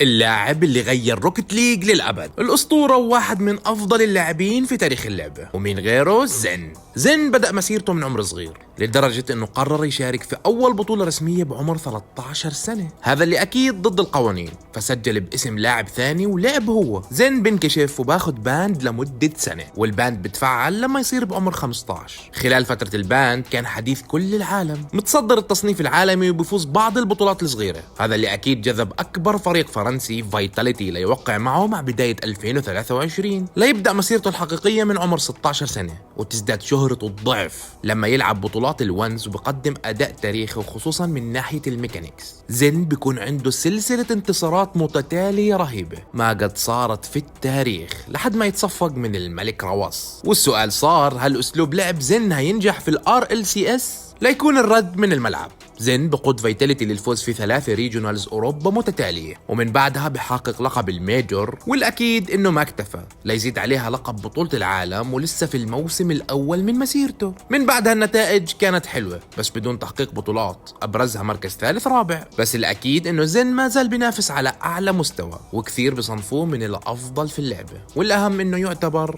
اللاعب اللي غير روكت ليج للأبد، الأسطورة وواحد من أفضل اللاعبين في تاريخ اللعبة، ومين غيره؟ زين بدأ مسيرته من عمر صغير، لدرجة أنه قرر يشارك في أول بطولة رسمية بعمر 13 سنة، هذا اللي أكيد ضد القوانين، فسجل باسم لاعب ثاني ولعب هو. زين بنكشف وباخد باند لمدة سنة، والباند بتفعل لما يصير بعمر 15. خلال فترة الباند كان حديث كل العالم، متصدر التصنيف العالمي وبيفوز بعض البطولات الصغيرة، هذا اللي أكيد جذب أكبر فريق فرنسي فيتاليتي ليوقع معه مع بداية 2023، ليبدأ مسيرته الحقيقية من عمر 16 سنة، وتزداد شهرته الضعف لما يلعب بطولات الونز وبقدم أداء تاريخي، وخصوصا من ناحية الميكانيكس. زين بيكون عنده سلسلة انتصارات متتالية رهيبة ما قد صارت في التاريخ، لحد ما يتصفق من الملك رواس. والسؤال صار، هل أسلوب لعب زين هينجح في ال RLCS؟ ليكون الرد من الملعب. زين بقود فيتاليتي للفوز في 3 ريجونالز أوروبا متتالية، ومن بعدها بحقق لقب الميجور، والأكيد إنه ما اكتفى، ليزيد عليها لقب بطولة العالم ولسه في الموسم الأول من مسيرته. من بعدها النتائج كانت حلوة بس بدون تحقيق بطولات، أبرزها مركز ثالث رابع، بس الأكيد إنه زين ما زال بينافس على أعلى مستوى، وكثير بصنفوه من الأفضل في اللعبة، والأهم إنه يعتبر